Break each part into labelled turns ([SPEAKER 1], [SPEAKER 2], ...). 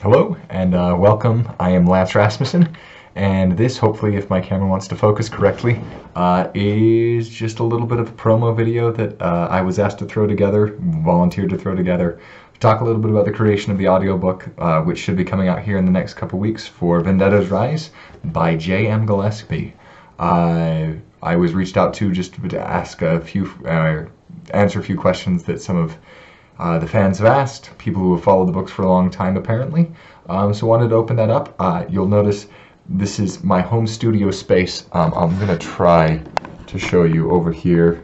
[SPEAKER 1] Hello and welcome. I am Rasmussen, and this, hopefully, if my camera wants to focus correctly, is just a little bit of a promo video that I was asked to throw together, volunteered to throw together, talk a little bit about the creation of the audiobook, which should be coming out here in the next couple weeks for Vendetta's Rise by J.M. Gillespie. I was reached out to just to ask a few, answer a few questions that some of the fans have asked, people who have followed the books for a long time apparently. So wanted to open that up. You'll notice this is my home studio space. I'm going to try to show you over here,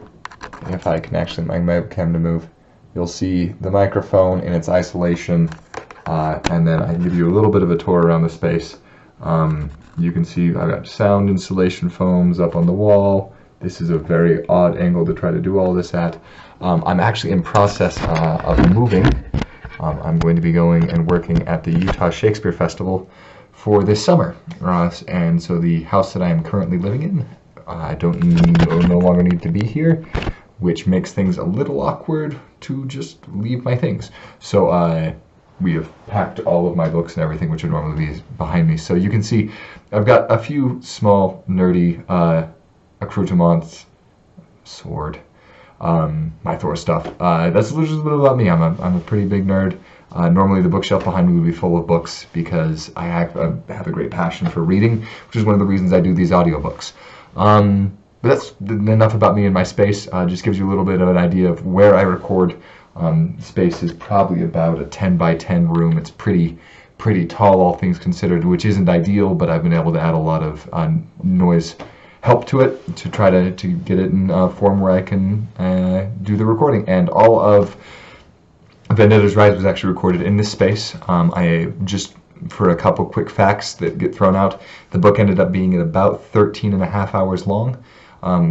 [SPEAKER 1] if I can actually my webcam to move. You'll see the microphone in its isolation, and then I give you a little bit of a tour around the space. You can see I've got sound insulation foams up on the wall. This is a very odd angle to try to do all this at. I'm actually in process of moving. I'm going to be going and working at the Utah Shakespeare Festival for this summer. And so the house that I am currently living in, I no longer need to be here, which makes things a little awkward to just leave my things. So we have packed all of my books and everything, which would normally be behind me. So you can see I've got a few small nerdy accoutrements, sword, my Thor stuff. That's a little bit about me. I'm a pretty big nerd. Normally the bookshelf behind me would be full of books because I have a great passion for reading, which is one of the reasons I do these audiobooks. But that's enough about me and my space. Just gives you a little bit of an idea of where I record. Space is probably about a 10 by 10 room. It's pretty tall, all things considered, which isn't ideal, but I've been able to add a lot of noise help to it to try to get it in a form where I can do the recording. And all of Vendetta's Rise was actually recorded in this space. I just, for a couple quick facts that get thrown out, the book ended up being at about 13 and a half hours long,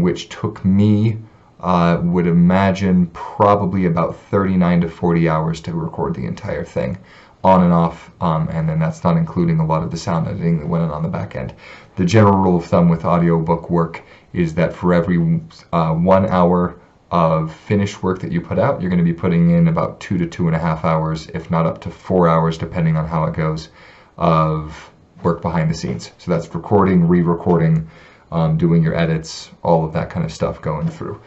[SPEAKER 1] which took me, would imagine, probably about 39 to 40 hours to record the entire thing, on and off, and then that's not including a lot of the sound editing that went on the back end. The general rule of thumb with audiobook work is that for every 1 hour of finished work that you put out, you're going to be putting in about 2 to 2.5 hours, if not up to 4 hours, depending on how it goes, of work behind the scenes. So that's recording, re-recording, doing your edits, all of that kind of stuff going through.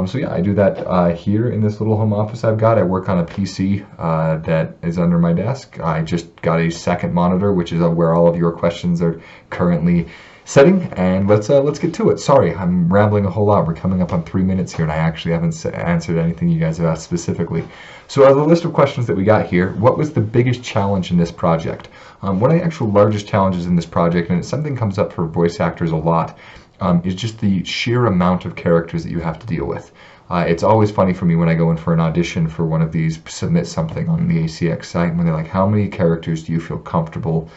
[SPEAKER 1] So yeah, I do that here in this little home office I've got. I work on a PC that is under my desk. I just got a second monitor, which is where all of your questions are currently sitting. And let's get to it. Sorry, I'm rambling a whole lot. We're coming up on 3 minutes here, and I actually haven't answered anything you guys have asked specifically. So out of the list of questions that we got here, what was the biggest challenge in this project? One of the actual largest challenges in this project, and it's something that comes up for voice actors a lot, is just the sheer amount of characters that you have to deal with. It's always funny for me when I go in for an audition for one of these, submit something on the ACX site, when they're like, how many characters do you feel comfortable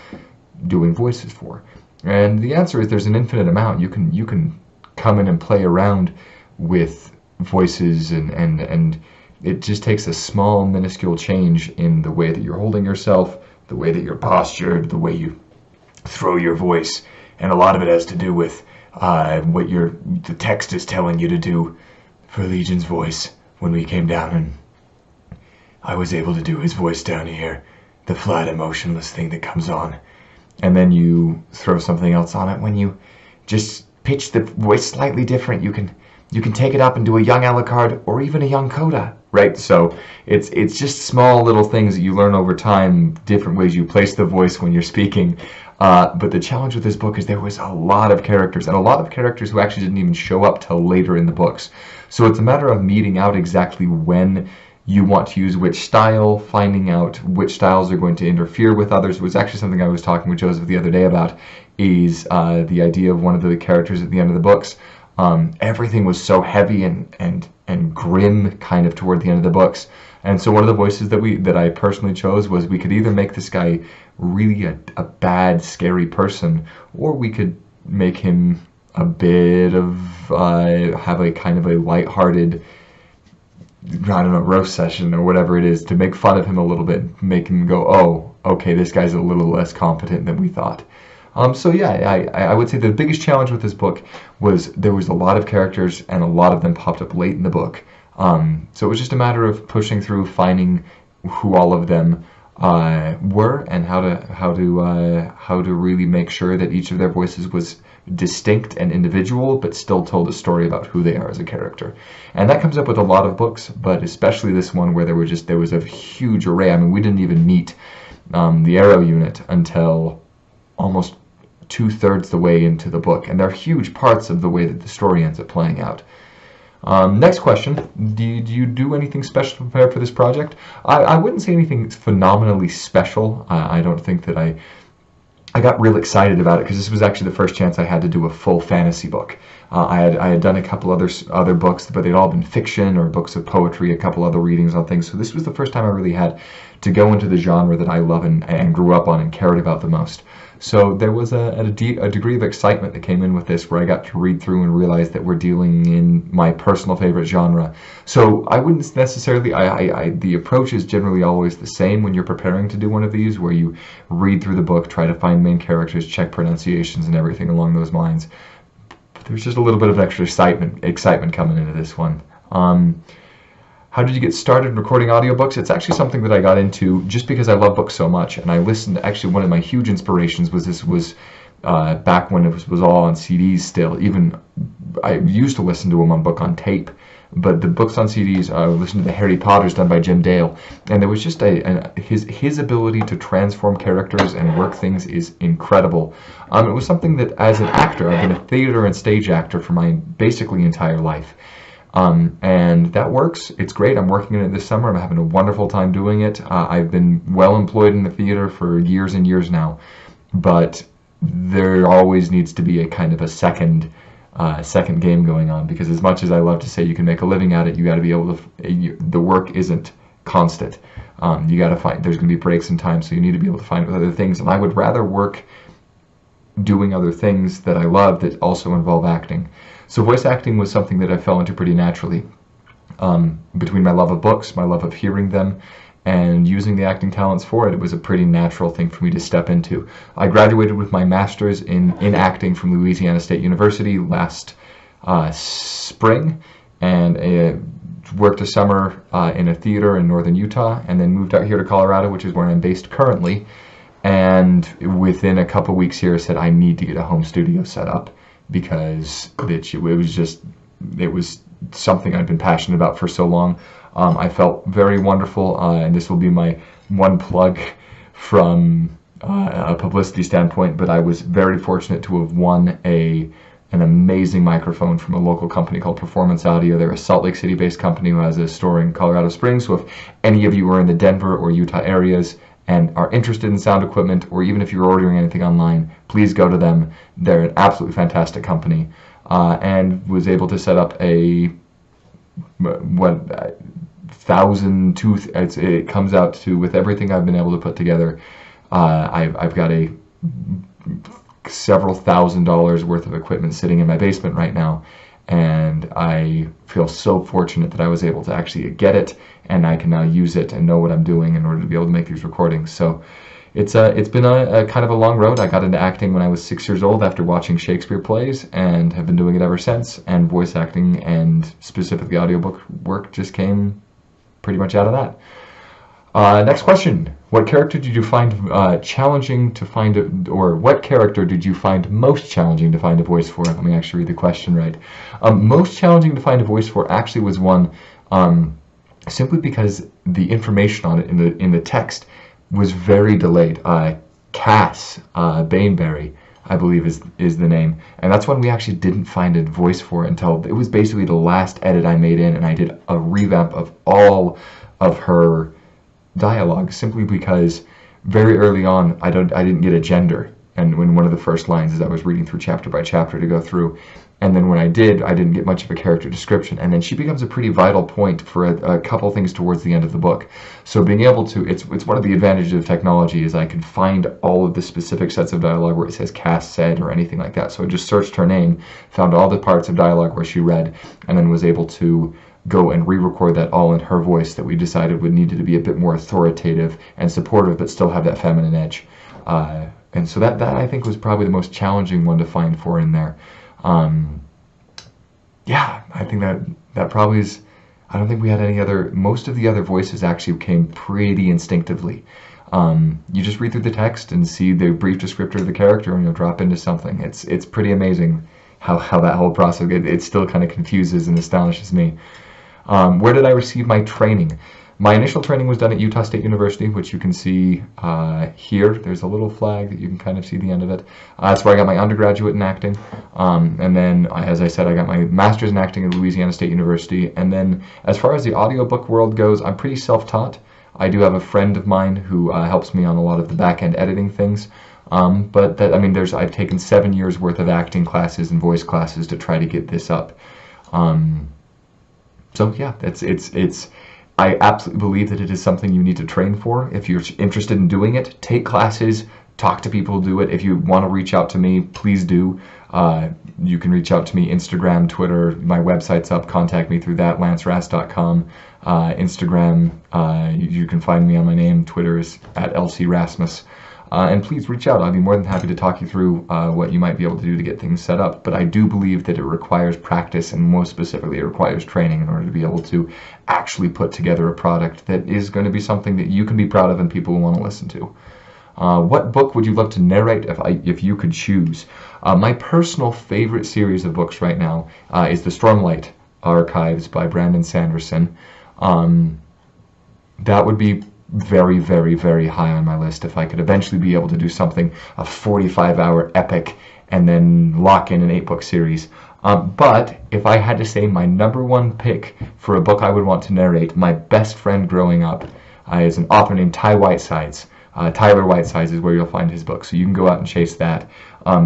[SPEAKER 1] doing voices for? And the answer is there's an infinite amount. You can come in and play around with voices, and it just takes a small, minuscule change in the way that you're holding yourself, the way that you're postured, the way you throw your voice, and a lot of it has to do with what the text is telling you to do. For Legion's voice, when we came down and I was able to do his voice down here, the flat, emotionless thing that comes on, and then you throw something else on it. When you just pitch the voice slightly different, you can take it up and do a young Alucard or even a young Coda, right? So it's just small little things that you learn over time, different ways you place the voice when you're speaking. But the challenge with this book is there was a lot of characters, and a lot of characters who actually didn't even show up till later in the books. So it's a matter of meeting out exactly when you want to use which style, finding out which styles are going to interfere with others. It was actually something I was talking with Joseph the other day about, is the idea of one of the characters at the end of the books. Everything was so heavy and grim kind of toward the end of the books. And so one of the voices that I personally chose was, we could either make this guy really a bad, scary person, or we could make him a bit of, have a kind of a lighthearted, I don't know, roast session or whatever it is, to make fun of him a little bit, make him go, oh, okay, this guy's a little less competent than we thought. So yeah, I would say the biggest challenge with this book was there was a lot of characters, and a lot of them popped up late in the book. So it was just a matter of pushing through, finding who all of them were, and how to really make sure that each of their voices was distinct and individual, but still told a story about who they are as a character. And that comes up with a lot of books, but especially this one where there was a huge array. I mean, we didn't even meet the Arrow unit until almost 2/3 the way into the book, and they're huge parts of the way that the story ends up playing out. Next question, did you do anything special to prepare for this project? I wouldn't say anything phenomenally special. I don't think that I got real excited about it because this was actually the first chance I had to do a full fantasy book. I had done a couple other books, but they'd all been fiction or books of poetry, a couple other readings on things. So this was the first time I really had to go into the genre that I love and grew up on and cared about the most. So there was a degree of excitement that came in with this, where I got to read through and realize that we're dealing in my personal favorite genre. So I wouldn't necessarily, the approach is generally always the same when you're preparing to do one of these, where you read through the book, try to find main characters, check pronunciations and everything along those lines. But there's just a little bit of extra excitement coming into this one. How did you get started recording audiobooks? It's actually something that I got into just because I love books so much, and I listened. Actually, one of my huge inspirations was back when it was all on CDs still. Even I used to listen to one book on tape, but the books on CDs, I listened to the Harry Potters done by Jim Dale, and there was just his ability to transform characters and work things is incredible. It was something that, as an actor, I've been a theater and stage actor for my basically entire life. And that works. It's great. I'm working in it this summer. I'm having a wonderful time doing it. I've been well employed in the theater for years and years now, but there always needs to be a kind of a second game going on, because as much as I love to say you can make a living at it, you got to be able to, the work isn't constant. You got to find, there's going to be breaks in time, so you need to be able to find other things. And I would rather work doing other things that I love that also involve acting. So voice acting was something that I fell into pretty naturally. Between my love of books, my love of hearing them, and using the acting talents for it, it was a pretty natural thing for me to step into. I graduated with my master's in acting from Louisiana State University last spring, and worked a summer in a theater in northern Utah, and then moved out here to Colorado, which is where I'm based currently. And within a couple weeks here, I said I need to get a home studio set up, because it was something I'd been passionate about for so long. I felt very wonderful, and this will be my one plug from a publicity standpoint, but I was very fortunate to have won an amazing microphone from a local company called Performance Audio. They're a Salt Lake City based company who has a store in Colorado Springs. So if any of you are in the Denver or Utah areas and are interested in sound equipment, or even if you're ordering anything online, please go to them. They're an absolutely fantastic company, and was able to set up a it comes out to, with everything I've been able to put together, I've got a several $1,000s worth of equipment sitting in my basement right now, and I feel so fortunate that I was able to actually get it, and I can now use it and know what I'm doing in order to be able to make these recordings. So it's been a kind of a long road. I got into acting when I was 6 years old after watching Shakespeare plays, and have been doing it ever since, and voice acting and specifically audiobook work just came pretty much out of that. Next question. What character did you find challenging to find, or what character did you find most challenging to find a voice for? Let me actually read the question right. Most challenging to find a voice for actually was one, simply because the information on it in the text was very delayed. Cass Bainberry, I believe is the name, and that's one we actually didn't find a voice for until it was basically the last edit I made in, and I did a revamp of all of her dialogue, simply because very early on I didn't get a gender, and when one of the first lines as I was reading through chapter by chapter to go through, and then when I didn't get much of a character description, and then she becomes a pretty vital point for a couple things towards the end of the book. So being able to, it's one of the advantages of technology, is I can find all of the specific sets of dialogue where it says Cass said or anything like that. So I just searched her name, found all the parts of dialogue where she read, and then was able to go and re-record that all in her voice that we decided would need to be a bit more authoritative and supportive, but still have that feminine edge. And so that I think was probably the most challenging one to find for in there. Yeah, I think that probably is. I don't think we had any other. Most of the other voices actually came pretty instinctively. You just read through the text and see the brief descriptor of the character, and you'll drop into something. It's pretty amazing how that whole process, it still kind of confuses and astonishes me. Where did I receive my training? My initial training was done at Utah State University, which you can see here. There's a little flag that you can kind of see the end of it. That's where I got my undergraduate in acting. And then, as I said, I got my master's in acting at Louisiana State University. And then, as far as the audiobook world goes, I'm pretty self-taught. I do have a friend of mine who helps me on a lot of the back-end editing things. But that, I mean, I've taken 7 years worth of acting classes and voice classes to try to get this up. So yeah, I absolutely believe that it is something you need to train for. If you're interested in doing it, take classes, talk to people who do it. If you want to reach out to me, please do. You can reach out to me, Instagram, Twitter, my website's up, contact me through that, lanceras.com. Instagram, you can find me on my name, Twitter is @LCRasmus. And please reach out. I'd be more than happy to talk you through what you might be able to do to get things set up. But I do believe that it requires practice, and most specifically, it requires training in order to be able to actually put together a product that is going to be something that you can be proud of and people will want to listen to. What book would you love to narrate if you could choose? My personal favorite series of books right now is the Stormlight Archives by Brandon Sanderson. That would be very, very, very high on my list if I could eventually be able to do something, a 45-hour epic, and then lock in an 8-book series. But if I had to say my #1 pick for a book I would want to narrate, my best friend growing up is an author named Tyler Whitesides is where you'll find his book, so you can go out and chase that.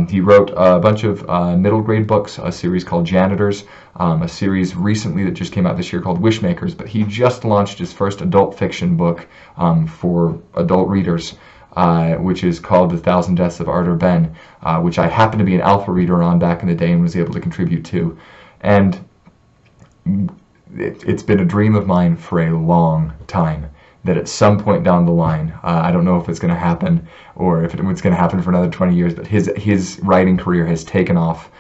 [SPEAKER 1] He wrote a bunch of middle grade books, a series called Janitors, a series recently that just came out this year called Wishmakers, but he just launched his first adult fiction book for adult readers, which is called The Thousand Deaths of Arthur Ben, which I happened to be an alpha reader on back in the day and was able to contribute to. And it's been a dream of mine for a long time that at some point down the line, I don't know if it's going to happen or if it's going to happen for another 20 years, but his writing career has taken off,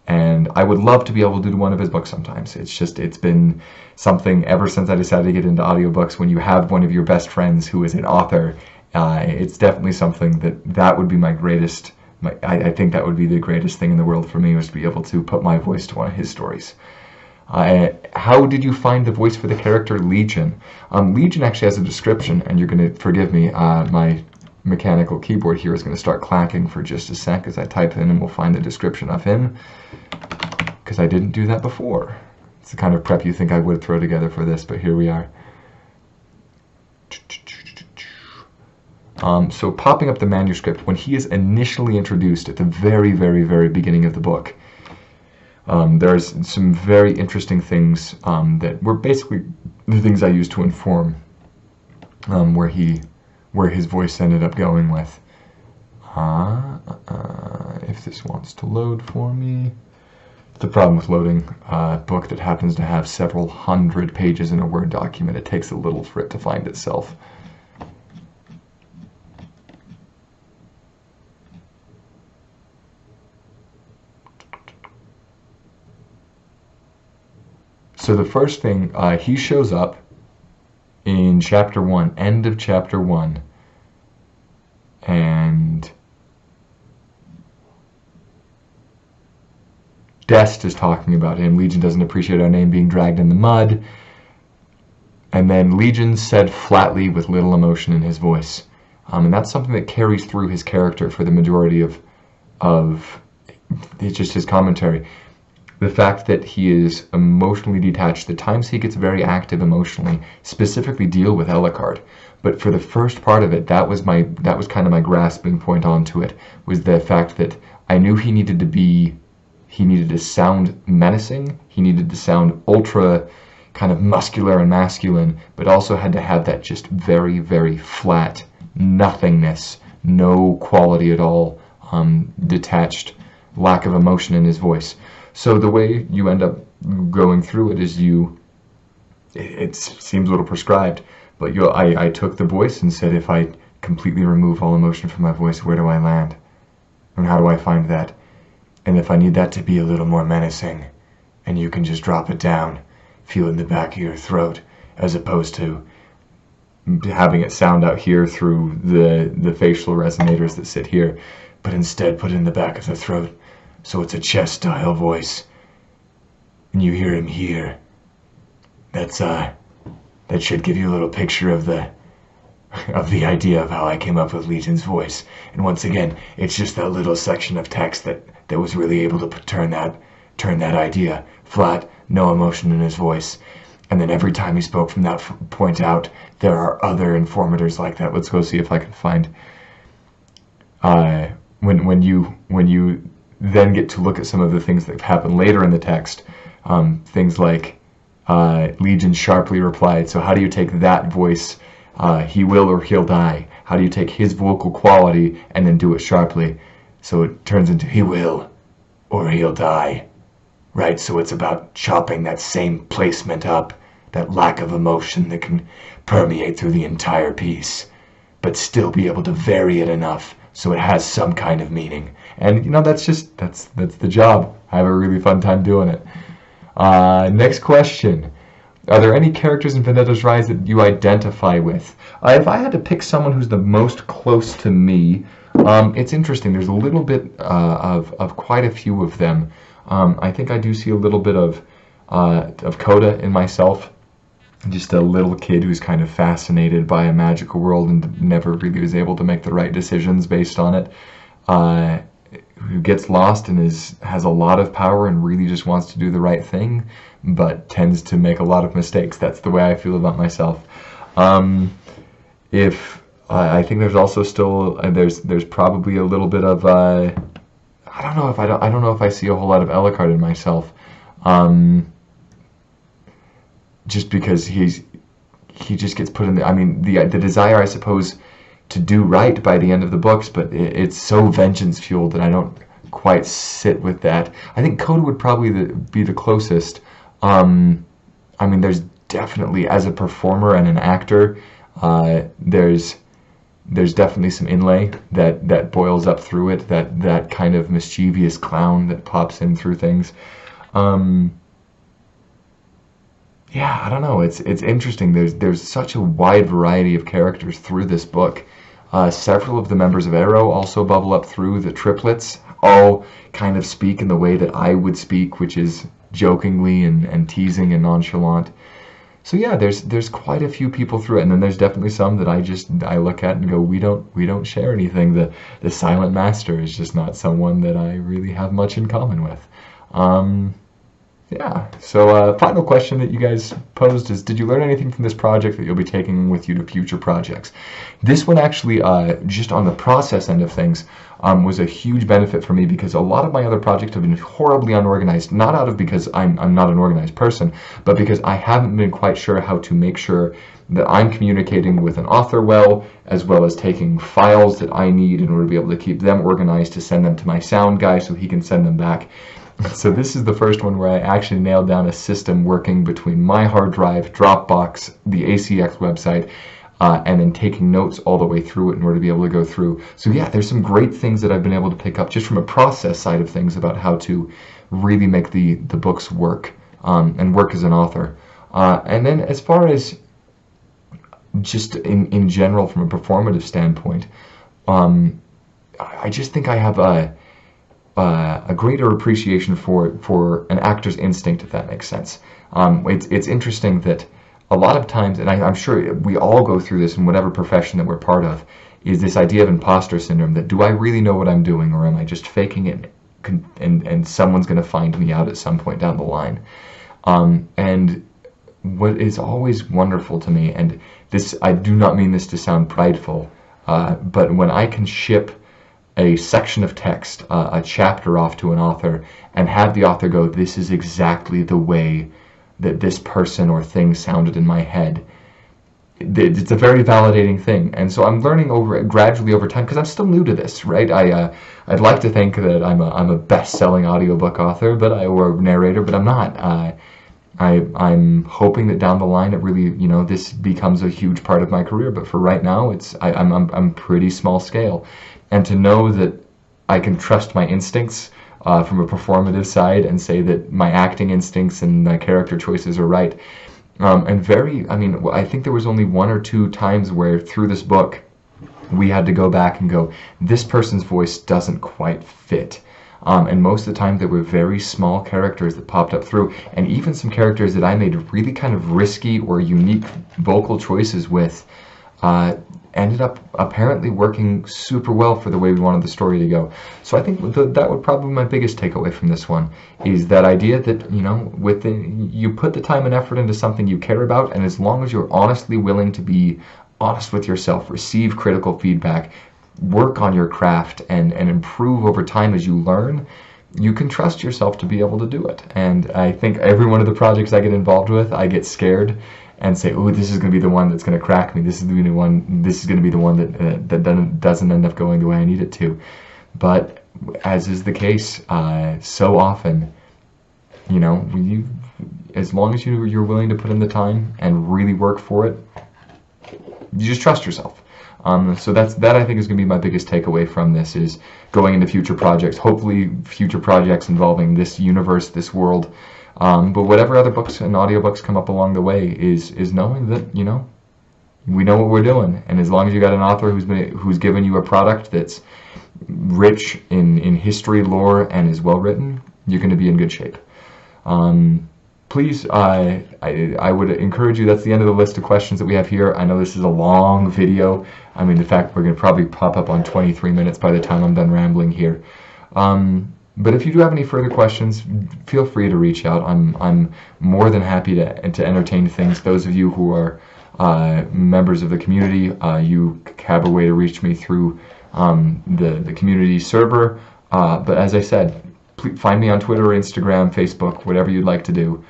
[SPEAKER 1] and I would love to be able to do one of his books sometimes. It's been something ever since I decided to get into audiobooks. When you have one of your best friends who is an author, it's definitely something that would be my greatest, I think that would be the greatest thing in the world for me, was to be able to put my voice to one of his stories. How did you find the voice for the character Legion? Legion actually has a description, and you're going to forgive me, my mechanical keyboard here is going to start clacking for just a sec as I type in, and we'll find the description of him, because I didn't do that before. It's the kind of prep you think I would throw together for this, but here we are. So popping up the manuscript, when he is initially introduced at the very, very, very beginning of the book, there's some very interesting things that were basically the things I used to inform where his voice ended up going with. If this wants to load for me. The problem with loading a book that happens to have several hundred pages in a Word document, it takes a little for it to find itself. So the first thing, he shows up in chapter 1, end of chapter 1, and Dest is talking about him. Legion doesn't appreciate our name being dragged in the mud. And then Legion said flatly with little emotion in his voice. And that's something that carries through his character for the majority of it's just his commentary. The fact that he is emotionally detached, the times he gets very active emotionally, specifically deal with Ellicard. But for the first part of it, that was kind of my grasping point onto it, was the fact that I knew he needed to sound menacing, he needed to sound ultra kind of muscular and masculine, but also had to have that just very, very flat nothingness, no quality at all, detached, lack of emotion in his voice. So the way you end up going through it is it seems a little prescribed, but I took the voice and said, if I completely remove all emotion from my voice, where do I land? And how do I find that? And if I need that to be a little more menacing, and you can just drop it down, feel it in the back of your throat, as opposed to having it sound out here through the facial resonators that sit here, but instead put it in the back of the throat, so it's a chest-style voice, and you hear him here. That should give you a little picture of the idea of how I came up with Legion's voice. And once again, it's just that little section of text that was really able to turn that idea flat, no emotion in his voice. And then every time he spoke from that point out, there are other informators like that. Let's go see if I can find. When you then get to look at some of the things that happen later in the text, things like Legion sharply replied. So how do you take that voice? He will or he'll die. How do you take his vocal quality and then do it sharply? So it turns into he will or he'll die. Right, so it's about chopping that same placement up, that lack of emotion that can permeate through the entire piece, but still be able to vary it enough so it has some kind of meaning. And that's the job. I have a really fun time doing it. Next question. Are there any characters in Vendetta's Rise that you identify with? If I had to pick someone who's the most close to me, it's interesting. There's a little bit of quite a few of them. I think I do see a little bit of Coda in myself. Just a little kid who's kind of fascinated by a magical world and never really was able to make the right decisions based on it. Who gets lost and has a lot of power and really just wants to do the right thing, but tends to make a lot of mistakes. That's the way I feel about myself. I think there's also still there's probably a little bit of I don't know if I see a whole lot of Ellicard in myself, just because he just gets put in the, I mean, the desire, I suppose, to do right by the end of the books, but it's so vengeance fueled that I don't quite sit with that. I think Coda would probably be the closest. I mean, there's definitely, as a performer and an actor, there's definitely some inlay that boils up through it, that kind of mischievous clown that pops in through things. Yeah, I don't know. It's interesting. There's such a wide variety of characters through this book. Several of the members of Arrow also bubble up through. The triplets all kind of speak in the way that I would speak, which is jokingly and teasing and nonchalant. So yeah, there's quite a few people through it, and then there's definitely some that I look at and go, we don't share anything. The Silent Master is just not someone that I really have much in common with. Yeah, so final question that you guys posed is, did you learn anything from this project that you'll be taking with you to future projects? This one actually, just on the process end of things, was a huge benefit for me, because a lot of my other projects have been horribly unorganized, not out of because I'm not an organized person, but because I haven't been quite sure how to make sure that I'm communicating with an author well as taking files that I need in order to be able to keep them organized to send them to my sound guy so he can send them back. So this is the first one where I actually nailed down a system working between my hard drive, Dropbox, the ACX website, and then taking notes all the way through it in order to be able to go through. So yeah, there's some great things that I've been able to pick up just from a process side of things about how to really make the books work, and work as an author. And then as far as just in general from a performative standpoint, I just think I have a greater appreciation for an actor's instinct, if that makes sense. It's interesting that a lot of times, and I'm sure we all go through this in whatever profession that we're part of, is this idea of imposter syndrome, that do I really know what I'm doing, or am I just faking it, and someone's going to find me out at some point down the line. And what is always wonderful to me, and this, I do not mean this to sound prideful, but when I can ship a section of text, a chapter off to an author, and have the author go, this is exactly the way that this person or thing sounded in my head, it's a very validating thing. And so I'm learning gradually over time, because I'm still new to this, right? I'd like to think that I'm a best-selling audiobook author, or narrator, but I'm not. I'm hoping that down the line it really, this becomes a huge part of my career. But for right now, I'm pretty small scale. And to know that I can trust my instincts from a performative side and say that my acting instincts and my character choices are right, And very, I mean, I think there was only 1 or 2 times where through this book we had to go back and go, this person's voice doesn't quite fit. And most of the time there were very small characters that popped up through, and even some characters that I made really kind of risky or unique vocal choices with ended up apparently working super well for the way we wanted the story to go. So I think that would probably be my biggest takeaway from this one, is that idea that, you know, you put the time and effort into something you care about, and as long as you're honestly willing to be honest with yourself, receive critical feedback, work on your craft, and improve over time as you learn, you can trust yourself to be able to do it. And I think every one of the projects I get involved with, I get scared and say, "Oh, this is going to be the one that's going to crack me. This is going to be the one. This is going to be the one that doesn't end up going the way I need it to." But as is the case so often, you know, as long as you're willing to put in the time and really work for it, you just trust yourself. So that I think is going to be my biggest takeaway from this, is going into future projects, hopefully future projects involving this universe, this world, but whatever other books and audiobooks come up along the way, is knowing that, you know, we know what we're doing, and as long as you got an author who's given you a product that's rich in history, lore, and is well written, you're going to be in good shape. Please, I would encourage you, that's the end of the list of questions that we have here. I know this is a long video. I mean, the fact we're going to probably pop up on 23 minutes by the time I'm done rambling here. But if you do have any further questions, feel free to reach out. I'm more than happy to entertain things. Those of you who are members of the community, you have a way to reach me through the community server. But as I said, please find me on Twitter, Instagram, Facebook, whatever you'd like to do.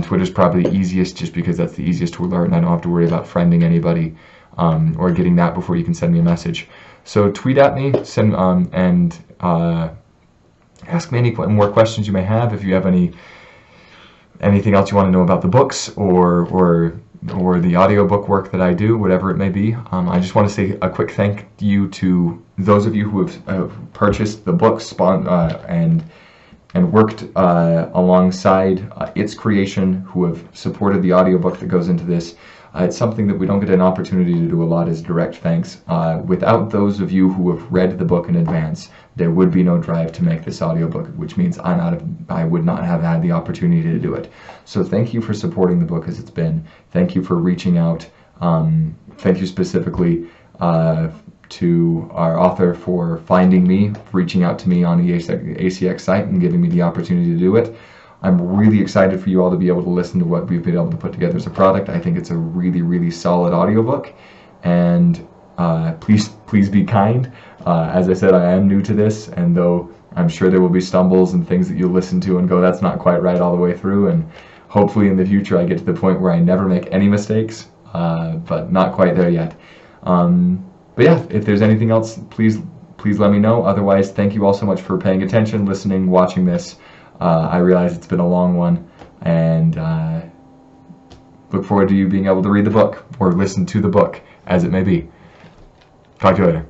[SPEAKER 1] Twitter's probably the easiest, just because that's the easiest to learn. I don't have to worry about friending anybody or getting that before you can send me a message. So tweet at me, send and ask me any more questions you may have. If you have anything else you want to know about the books or the audiobook work that I do, whatever it may be. I just want to say a quick thank you to those of you who have purchased the books and worked alongside its creation, who have supported the audiobook that goes into this. It's something that we don't get an opportunity to do a lot, is direct thanks. Without those of you who have read the book in advance, there would be no drive to make this audiobook, which means I would not have had the opportunity to do it. So thank you for supporting the book as it's been. Thank you for reaching out. Thank you specifically to our author for finding me, reaching out to me on the ACX site and giving me the opportunity to do it. I'm really excited for you all to be able to listen to what we've been able to put together as a product. I think it's a really, really solid audiobook, and please be kind. As I said, I am new to this, and though I'm sure there will be stumbles and things that you'll listen to and go, that's not quite right all the way through, and hopefully in the future I get to the point where I never make any mistakes, but not quite there yet. But yeah, if there's anything else, please let me know. Otherwise, thank you all so much for paying attention, listening, watching this. I realize it's been a long one, and look forward to you being able to read the book or listen to the book, as it may be. Talk to you later.